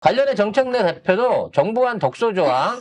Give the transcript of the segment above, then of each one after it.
관련해 정청래 대표도 정부안 독소조항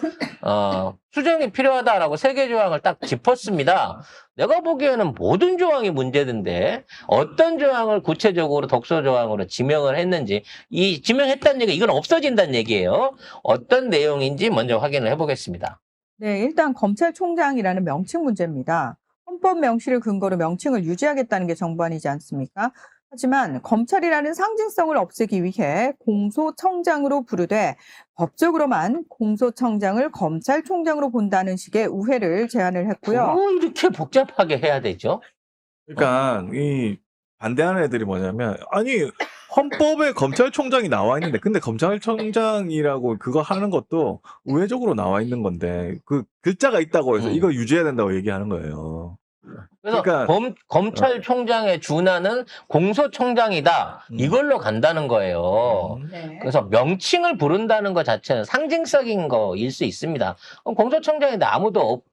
수정이 필요하다라고 3개 조항을 딱 짚었습니다. 내가 보기에는 모든 조항이 문제던데 어떤 조항을 구체적으로 독소조항으로 지명을 했는지 이 지명했다는 얘기가 이건 없어진다는 얘기예요. 어떤 내용인지 먼저 확인을 해보겠습니다. 네, 일단 검찰총장이라는 명칭 문제입니다. 헌법 명시를 근거로 명칭을 유지하겠다는 게 정부안이지 않습니까? 하지만 검찰이라는 상징성을 없애기 위해 공소청장으로 부르되 법적으로만 공소청장을 검찰총장으로 본다는 식의 우회를 제안을 했고요. 뭐 이렇게 복잡하게 해야 되죠? 그러니까 이 반대하는 애들이 뭐냐면 아니 헌법에 검찰총장이 나와 있는데 근데 검찰총장이라고 그거 하는 것도 우회적으로 나와 있는 건데 그 글자가 있다고 해서 이거 유지해야 된다고 얘기하는 거예요. 그래서 그러니까 검찰총장의 준하는 공소총장이다. 이걸로 간다는 거예요. 네. 그래서 명칭을 부른다는 것 자체는 상징적인 거일 수 있습니다. 그럼 공소총장인데 아무도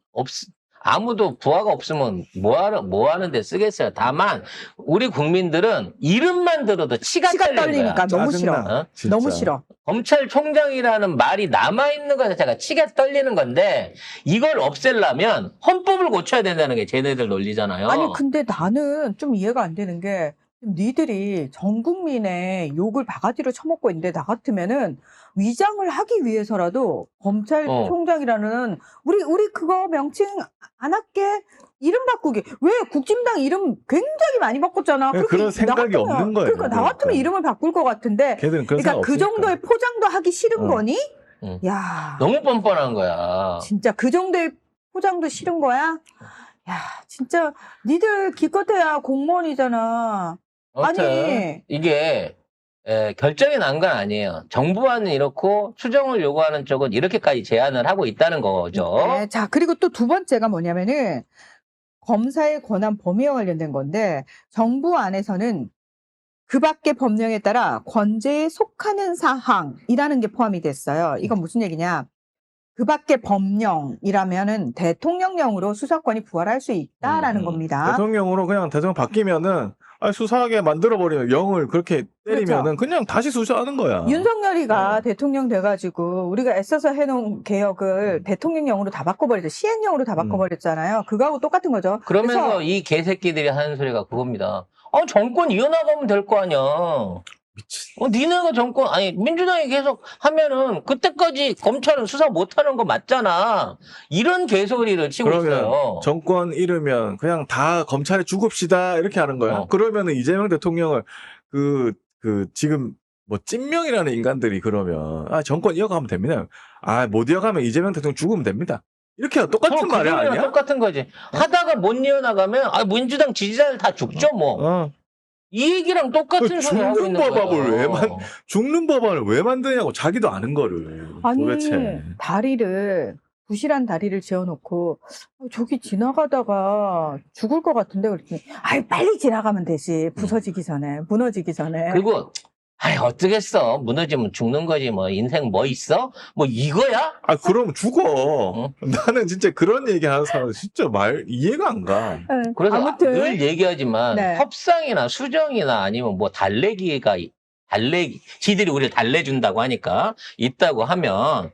부하가 없으면 뭐 하는데 쓰겠어요. 다만 우리 국민들은 이름만 들어도 치가 떨리는 떨리니까 거야. 너무 싫어. 짜증나, 진짜. 너무 싫어. 검찰총장이라는 말이 남아있는 것 자체가 치가 떨리는 건데 이걸 없애려면 헌법을 고쳐야 된다는 게 쟤네들 논리잖아요. 아니 근데 나는 좀 이해가 안 되는 게 니들이 전 국민의 욕을 바가지로 쳐먹고 있는데 나 같으면은 위장을 하기 위해서라도 검찰총장이라는 우리 그거 명칭 안 할게 이름 바꾸기 왜 국진당 이름 굉장히 많이 바꿨잖아. 그러니까 그런 생각이 없는 거예요. 그러니까 나 같으면 이름을 바꿀 것 같은데 걔들은 그런 그러니까 생각 그 없으니까. 정도의 포장도 하기 싫은 거니? 응. 야 너무 뻔뻔한 거야. 진짜 그 정도의 포장도 싫은 거야? 야, 진짜 니들 기껏해야 공무원이잖아. 아무튼 아니. 이게 결정이 난 건 아니에요. 정부안은 이렇고 추정을 요구하는 쪽은 이렇게까지 제안을 하고 있다는 거죠. 네, 자, 그리고 또 두 번째가 뭐냐면은 검사의 권한 범위와 관련된 건데 정부 안에서는 그 밖의 법령에 따라 권죄에 속하는 사항이라는 게 포함이 됐어요. 이건 무슨 얘기냐? 그 밖의 법령이라면은 대통령령으로 수사권이 부활할 수 있다라는 겁니다. 대통령으로 그냥 대통령 바뀌면은 수사하게 만들어버리면 영을 그렇게 때리면은 그렇죠. 그냥 다시 수사하는 거야. 윤석열이가 대통령 돼가지고 우리가 애써서 해놓은 개혁을 대통령령으로 다 바꿔버렸죠. 시행령으로 다 바꿔버렸잖아요. 그거하고 똑같은 거죠. 그러면서 그래서 이 개새끼들이 하는 소리가 그겁니다. 정권 이어나가면 될 거 아니야. 미친. 니네가 정권, 민주당이 계속 하면은 그때까지 검찰은 수사 못하는 거 맞잖아. 이런 개소리를 치고 그러면 있어요. 정권 잃으면 그냥 다 검찰에 죽읍시다 이렇게 하는 거야. 그러면은 이재명 대통령을 지금 뭐 찐명이라는 인간들이 그러면 정권 이어가면 됩니다. 못 이어가면 이재명 대통령 죽으면 됩니다. 이렇게 똑같은 말이 그거랑 아니야? 똑같은 거지. 하다가 못 이어나가면 민주당 지지자들 다 죽죠 뭐. 이 얘기랑 똑같은 소리 하고 있는 거예요. 죽는 법안을 왜 만드냐고 자기도 아는 거를. 아니 도대체. 부실한 다리를 지어놓고 저기 지나가다가 죽을 것 같은데 그랬더니 빨리 지나가면 되지. 부서지기 전에 무너지기 전에. 그리고 어쩌겠어. 무너지면 죽는 거지 뭐. 인생 뭐 있어? 뭐 이거야? 그럼 죽어. 나는 진짜 그런 얘기 하는 사람 진짜 이해가 안 가. 네, 그래서 아무튼 늘 얘기하지만 네. 협상이나 수정이나 아니면 뭐 지들이 우리를 달래준다고 하니까 있다고 하면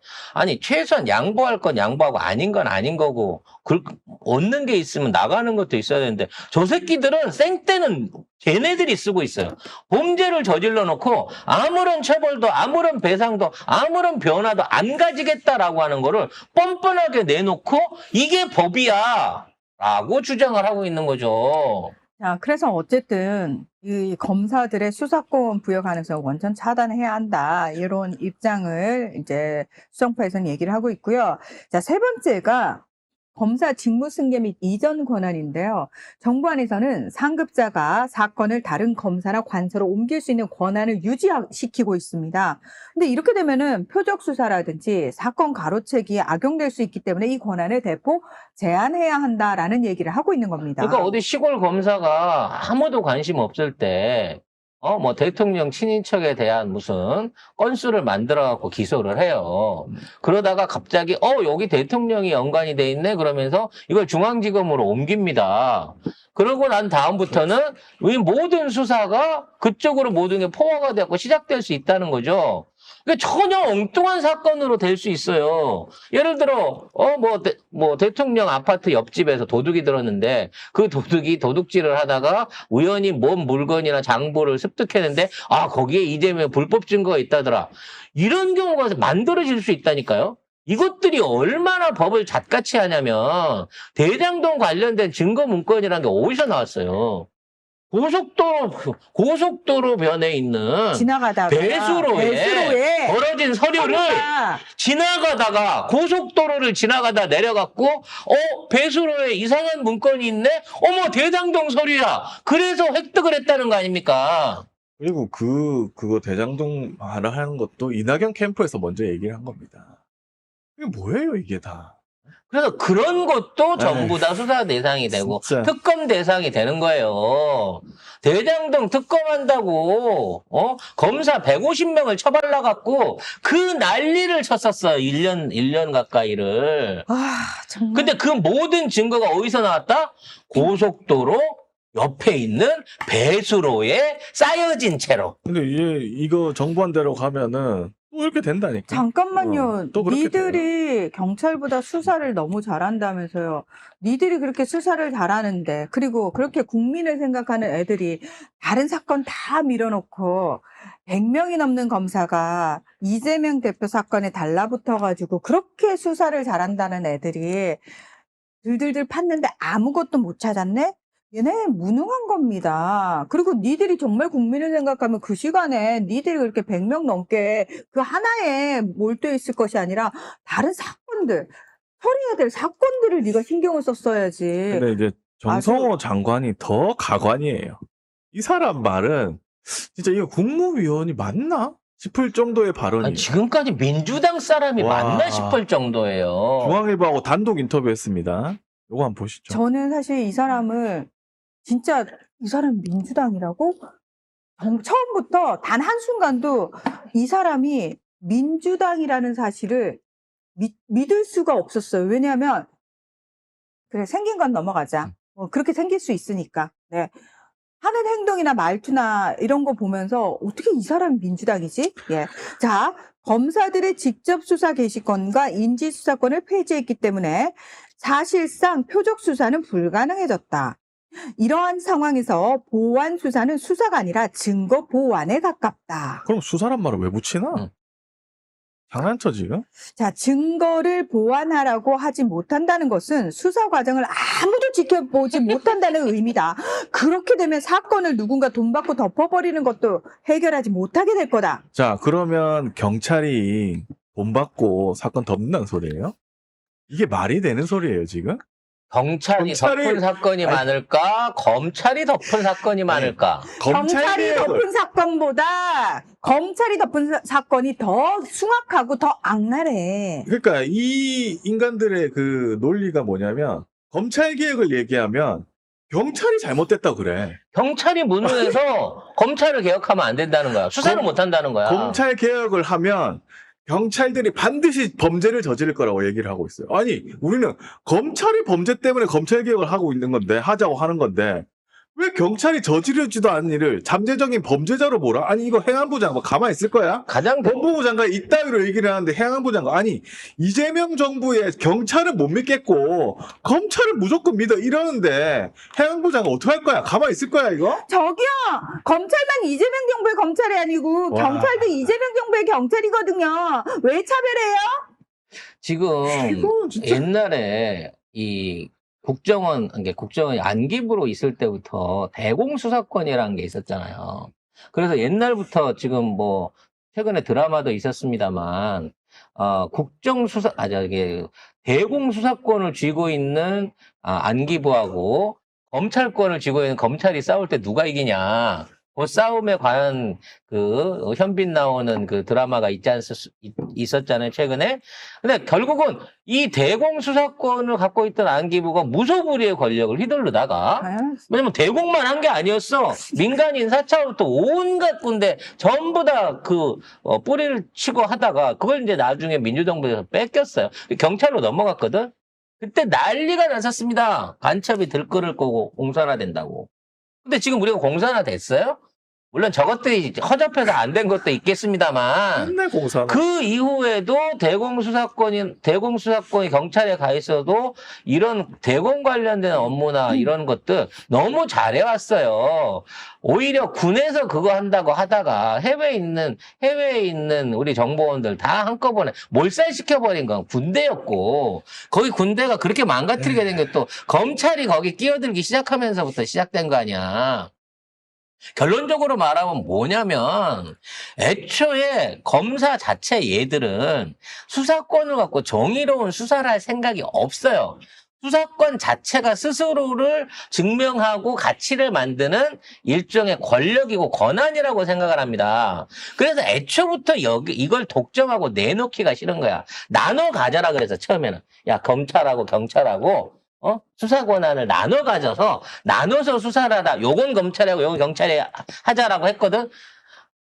최소한 양보할 건 양보하고 아닌 건 아닌 거고 얻는 게 있으면 나가는 것도 있어야 되는데 저 새끼들은 생떼는 걔네들이 쓰고 있어요. 범죄를 저질러 놓고 아무런 처벌도 아무런 배상도 아무런 변화도 안 가지겠다라고 하는 거를 뻔뻔하게 내놓고 이게 법이야 라고 주장을 하고 있는 거죠. 자, 그래서 어쨌든 이 검사들의 수사권 부여 가능성을 원천 차단해야 한다. 이런 입장을 이제 수정파에서는 얘기를 하고 있고요. 자, 세 번째가 검사 직무 승계 및 이전 권한인데요. 정부 안에서는 상급자가 사건을 다른 검사나 관서로 옮길 수 있는 권한을 유지시키고 있습니다. 근데 이렇게 되면은 표적 수사라든지 사건 가로채기에 악용될 수 있기 때문에 이 권한을 대폭 제한해야 한다라는 얘기를 하고 있는 겁니다. 그러니까 어디 시골 검사가 아무도 관심 없을 때 뭐 대통령 친인척에 대한 무슨 건수를 만들어 갖고 기소를 해요. 그러다가 갑자기 여기 대통령이 연관이 돼 있네 그러면서 이걸 중앙지검으로 옮깁니다. 그러고 난 다음부터는 이 모든 수사가 그쪽으로 모든 게 포화가 되고 시작될 수 있다는 거죠. 그러니까 전혀 엉뚱한 사건으로 될 수 있어요. 예를 들어, 대통령 아파트 옆집에서 도둑이 들었는데, 그 도둑이 도둑질을 하다가 우연히 뭔 물건이나 장부를 습득했는데, 거기에 이재명 불법 증거가 있다더라. 이런 경우가 만들어질 수 있다니까요. 이것들이 얼마나 법을 잣같이 하냐면, 대장동 관련된 증거 문건이라는 게 어디서 나왔어요? 고속도로 변에 있는 지나가다가 배수로에 벌어진 서류를 그러니까 지나가다가 고속도로를 지나가다 내려갔고 배수로에 이상한 문건이 있네? 어머 대장동 서류야. 그래서 획득을 했다는 거 아닙니까? 그리고 그거 대장동 말을 하는 것도 이낙연 캠프에서 먼저 얘기를 한 겁니다. 이게 뭐예요, 이게 다. 그래서 그런 것도 에이, 전부 다 수사 대상이 되고 진짜. 특검 대상이 되는 거예요. 대장동 특검한다고 검사 150명을 처발라갖고 그 난리를 쳤었어요. 1년 가까이를. 정말. 근데 그 모든 증거가 어디서 나왔다? 고속도로 옆에 있는 배수로에 쌓여진 채로. 근데 이거 정부한 대로 가면은 또 이렇게 된다니까. 잠깐만요. 또 그렇게 니들이 경찰보다 수사를 너무 잘한다면서요. 니들이 그렇게 수사를 잘하는데, 그리고 그렇게 국민을 생각하는 애들이 다른 사건 다 밀어놓고 100명이 넘는 검사가 이재명 대표 사건에 달라붙어가지고 그렇게 수사를 잘한다는 애들이 들들들 팠는데 아무것도 못 찾았네? 얘네 무능한 겁니다. 그리고 니들이 정말 국민을 생각하면 그 시간에 니들이 그렇게 100명 넘게 그 하나에 몰두해 있을 것이 아니라 다른 사건들, 처리해야 될 사건들을 네가 신경을 썼어야지. 근데 이제 정성호 장관이 더 가관이에요. 이 사람 말은 진짜 이거 국무위원이 맞나 싶을 정도의 발언이. 아니, 지금까지 민주당 사람이 와. 맞나 싶을 정도예요. 중앙일보하고 단독 인터뷰했습니다. 요거 한번 보시죠. 저는 사실 이 사람을 진짜 이 사람 민주당이라고? 처음부터 단 한순간도 이 사람이 민주당이라는 사실을 믿을 수가 없었어요. 왜냐하면 그래 생긴 건 넘어가자. 그렇게 생길 수 있으니까. 네. 하는 행동이나 말투나 이런 거 보면서 어떻게 이 사람이 민주당이지? 예. 자, 검사들의 직접 수사 개시권과 인지 수사권을 폐지했기 때문에 사실상 표적 수사는 불가능해졌다. 이러한 상황에서 보완 수사는 수사가 아니라 증거 보완에 가깝다. 그럼 수사란 말을 왜 붙이나? 응. 장난쳐 지금? 자, 증거를 보완하라고 하지 못한다는 것은 수사 과정을 아무도 지켜보지 못한다는 의미다. 그렇게 되면 사건을 누군가 돈 받고 덮어버리는 것도 해결하지 못하게 될 거다. 자, 그러면 경찰이 돈 받고 사건 덮는다는 소리예요? 이게 말이 되는 소리예요, 지금? 경찰이 경찰이- 덮은 사건이 아니- 많을까? 검찰이 덮은 사건이 많을까? 경찰이 개혁을- 덮은 사건보다 검찰이 덮은 사건이 더 숭악하고 더 악랄해. 그러니까 이 인간들의 그 논리가 뭐냐면 검찰 개혁을 얘기하면 경찰이 잘못됐다 그래. 경찰이 무능해서 검찰을 개혁하면 안 된다는 거야. 수사를 못 한다는 거야. 검찰 개혁을 하면 경찰들이 반드시 범죄를 저지를 거라고 얘기를 하고 있어요. 아니, 우리는 검찰이 범죄 때문에 검찰 개혁을 하고 있는 건데, 하자고 하는 건데, 왜 경찰이 저지르지도 않은 일을 잠재적인 범죄자로 보라? 아니, 이거 행안부 장관 가만히 있을 거야? 가장 법무부 장관이 이따위로 얘기를 하는데 행안부 장관, 아니, 이재명 정부의 경찰은 못 믿겠고, 검찰은 무조건 믿어 이러는데, 행안부 장관 어떡할 거야? 가만히 있을 거야, 이거? 저기요, 검찰만 이재명 정부의 검찰이 아니고 와. 경찰도 이재명 정부의 경찰이거든요. 왜 차별해요? 지금 이거는 진짜- 옛날에 이 국정원이 안기부로 있을 때부터 대공수사권이라는 게 있었잖아요. 그래서 옛날부터 지금 뭐 최근에 드라마도 있었습니다만 대공수사권을 쥐고 있는 안기부하고 검찰권을 쥐고 있는 검찰이 싸울 때 누가 이기냐. 그 싸움에 과연 그 현빈 나오는 그 드라마가 있었잖아요, 최근에. 근데 결국은 이 대공수사권을 갖고 있던 안기부가 무소불위의 권력을 휘둘르다가, 왜냐면 대공만 한 게 아니었어. 민간인 사찰부터 온갖 군데 전부 다 뿌리를 치고 하다가 그걸 이제 나중에 민주정부에서 뺏겼어요. 경찰로 넘어갔거든. 그때 난리가 났었습니다. 간첩이 들끓을 거고 공산화된다고. 근데 지금 우리가 공산화 됐어요? 물론 저것들이 허접해서 안 된 것도 있겠습니다만 맨날 공사. 그 이후에도 대공수사권이 경찰에 가 있어도 이런 대공 관련된 업무나 이런 것들 너무 잘해왔어요. 오히려 군에서 그거 한다고 하다가 해외에 있는 우리 정보원들 다 한꺼번에 몰살시켜버린 건 군대였고, 거기 군대가 그렇게 망가뜨리게 된 게 또 검찰이 거기 끼어들기 시작하면서부터 시작된 거 아니야. 결론적으로 말하면 뭐냐면 애초에 검사 자체 얘들은 수사권을 갖고 정의로운 수사를 할 생각이 없어요. 수사권 자체가 스스로를 증명하고 가치를 만드는 일종의 권력이고 권한이라고 생각을 합니다. 그래서 애초부터 이걸 독점하고 내놓기가 싫은 거야. 나눠 가져라 그래서 처음에는. 야, 검찰하고 경찰하고 수사 권한을 나눠 가져서 나눠서 수사를 하다. 요건 검찰하고 요건 경찰이 하자라고 했거든.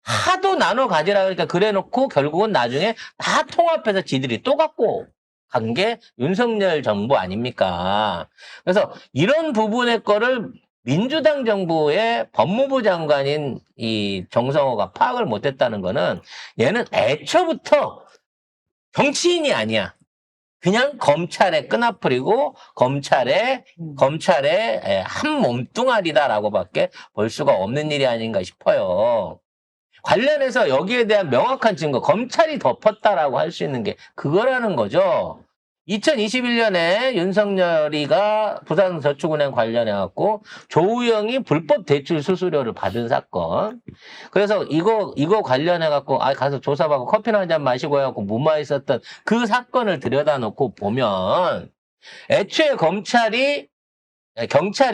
하도 나눠 가지라 그러니까 그래놓고 결국은 나중에 다 통합해서 지들이 또 갖고 간 게 윤석열 정부 아닙니까? 그래서 이런 부분의 거를 민주당 정부의 법무부 장관인 이 정성호가 파악을 못했다는 거는 얘는 애초부터 정치인이 아니야. 그냥 검찰의 끈앞풀이고 검찰의 한 몸뚱아리다라고밖에 볼 수가 없는 일이 아닌가 싶어요. 관련해서 여기에 대한 명확한 증거, 검찰이 덮었다라고 할 수 있는 게 그거라는 거죠. 2021년에 윤석열이가 부산저축은행 관련해갖고 조우영이 불법 대출 수수료를 받은 사건. 그래서 이거 관련해갖고 가서 조사받고 커피나 한잔 마시고 해갖고 무마에 있었던 그 사건을 들여다놓고 보면 애초에 경찰이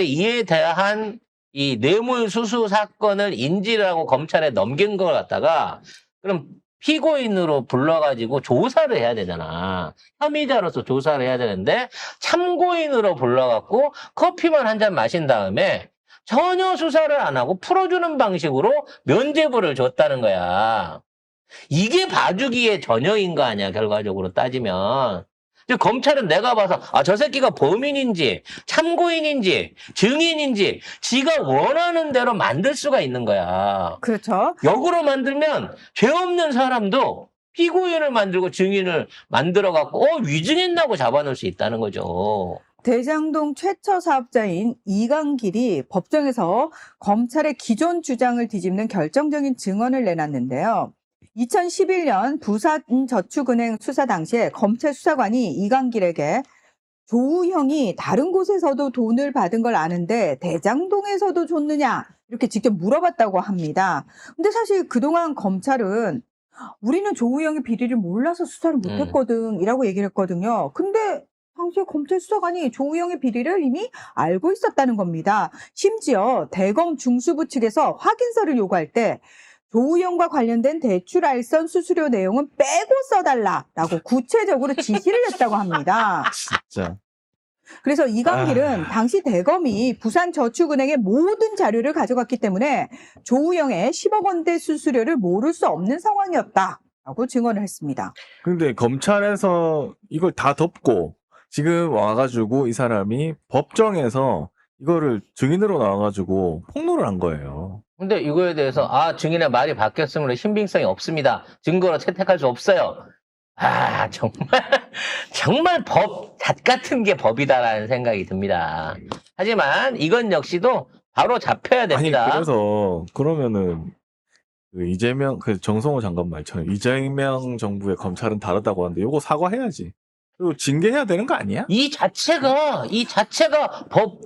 이에 대한 이 뇌물 수수 사건을 인지를 하고 검찰에 넘긴 걸 갖다가 그럼 피고인으로 불러가지고 조사를 해야 되잖아. 혐의자로서 조사를 해야 되는데 참고인으로 불러갖고 커피만 한 잔 마신 다음에 전혀 수사를 안 하고 풀어주는 방식으로 면죄부를 줬다는 거야. 이게 봐주기의 전형인 거 아니야, 결과적으로 따지면. 검찰은 내가 봐서 저 새끼가 범인인지 참고인인지 증인인지 지가 원하는 대로 만들 수가 있는 거야. 그렇죠. 역으로 만들면 죄 없는 사람도 피고인을 만들고 증인을 만들어 갖고 위증했다고 잡아놓을 수 있다는 거죠. 대장동 최초 사업자인 이강길이 법정에서 검찰의 기존 주장을 뒤집는 결정적인 증언을 내놨는데요. 2011년 부산저축은행 수사 당시에 검찰 수사관이 이강길에게 조우형이 다른 곳에서도 돈을 받은 걸 아는데 대장동에서도 줬느냐 이렇게 직접 물어봤다고 합니다. 근데 사실 그동안 검찰은 우리는 조우형의 비리를 몰라서 수사를 못했거든 이라고 얘기를 했거든요. 근데 당시에 검찰 수사관이 조우형의 비리를 이미 알고 있었다는 겁니다. 심지어 대검 중수부 측에서 확인서를 요구할 때 조우형과 관련된 대출 알선 수수료 내용은 빼고 써달라라고 구체적으로 지시를 했다고 합니다. 진짜. 그래서 이강길은 당시 대검이 부산저축은행의 모든 자료를 가져갔기 때문에 조우형의 10억 원대 수수료를 모를 수 없는 상황이었다라고 증언을 했습니다. 근데 검찰에서 이걸 다 덮고 지금 와가지고 이 사람이 법정에서 이거를 증인으로 나와가지고 폭로를 한 거예요. 근데 이거에 대해서 증인의 말이 바뀌었으므로 신빙성이 없습니다. 증거로 채택할 수 없어요. 정말 잣 같은 게 법이다라는 생각이 듭니다. 하지만 이건 역시도 바로 잡혀야 됩니다. 아니 그래서 그러면은 그 정성호 장관 말처럼 이재명 정부의 검찰은 다르다고 하는데 요거 사과해야지. 그리고 징계해야 되는 거 아니야? 이 자체가 법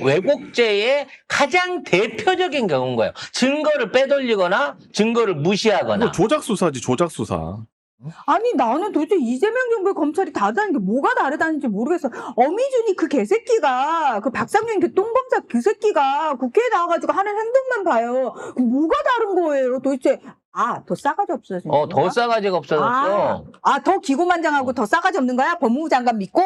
왜곡죄의 가장 대표적인 경우인 거예요. 증거를 빼돌리거나 증거를 무시하거나. 이거 조작 수사지, 조작 수사. 아니 나는 도대체 이재명 정부의 검찰이 다르다는 게 뭐가 다르다는지 모르겠어. 어미준이 그 개새끼가 그 박상준 그 똥검사 그 새끼가 국회에 나와가지고 하는 행동만 봐요. 뭐가 다른 거예요 도대체. 더 싸가지 없어진 거야? 더 싸가지가 없어졌어. 더 기고만장하고 더 싸가지 없는 거야? 법무부 장관 믿고?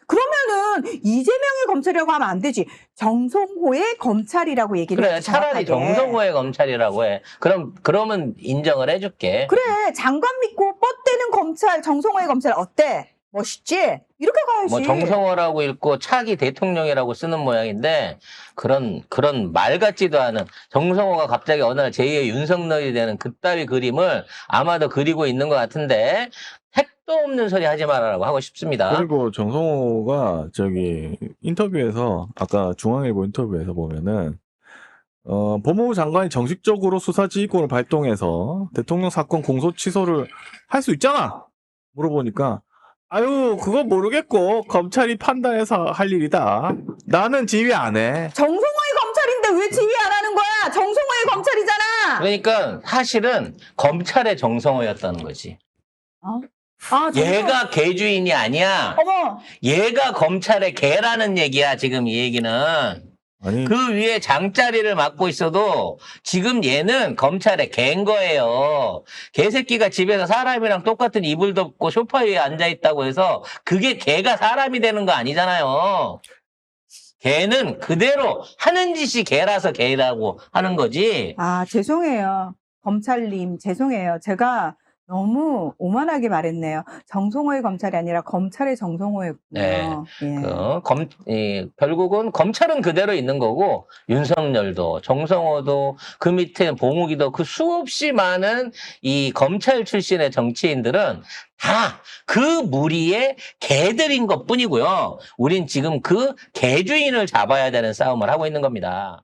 그러면은 이재명의 검찰이라고 하면 안 되지. 정성호의 검찰이라고 얘기를 그래, 해야지, 차라리 정확하게. 정성호의 검찰이라고 해. 그러면 인정을 해줄게. 그래, 장관 믿고 뻗대는 검찰, 정성호의 검찰 어때? 멋있지? 이렇게 가야지. 뭐 정성호라고 읽고 차기 대통령이라고 쓰는 모양인데 그런 말 같지도 않은 정성호가 갑자기 어느 날 제2의 윤석열이 되는 그따위 그림을 아마도 그리고 있는 것 같은데 택도 없는 소리 하지 말라고 하고 싶습니다. 그리고 정성호가 저기 인터뷰에서 아까 중앙일보 인터뷰에서 보면은 법무부 장관이 정식적으로 수사지휘권을 발동해서 대통령 사건 공소 취소를 할 수 있잖아. 물어보니까 아유 그거 모르겠고 검찰이 판단해서 할 일이다. 나는 지휘 안 해. 정성호의 검찰인데 왜 지휘 안 하는 거야? 정성호의 검찰이잖아. 그러니까 사실은 검찰의 정성호였다는 거지. 아, 정성. 얘가 개주인이 아니야. 어머, 얘가 검찰의 개라는 얘기야, 지금 이 얘기는. 아니 그 위에 장자리를 맡고 있어도 지금 얘는 검찰의 개인 거예요. 개새끼가 집에서 사람이랑 똑같은 이불 덮고 소파 위에 앉아있다고 해서 그게 개가 사람이 되는 거 아니잖아요. 개는 그대로 하는 짓이 개라서 개라고 하는 거지. 아, 죄송해요. 검찰님, 죄송해요. 제가 너무 오만하게 말했네요. 정성호의 검찰이 아니라 검찰의 정성호였군요. 네. 예. 결국은 검찰은 그대로 있는 거고, 윤석열도, 정성호도, 그 밑에 봉욱이도 그 수없이 많은 이 검찰 출신의 정치인들은 다 그 무리의 개들인 것 뿐이고요. 우린 지금 그 개주인을 잡아야 되는 싸움을 하고 있는 겁니다.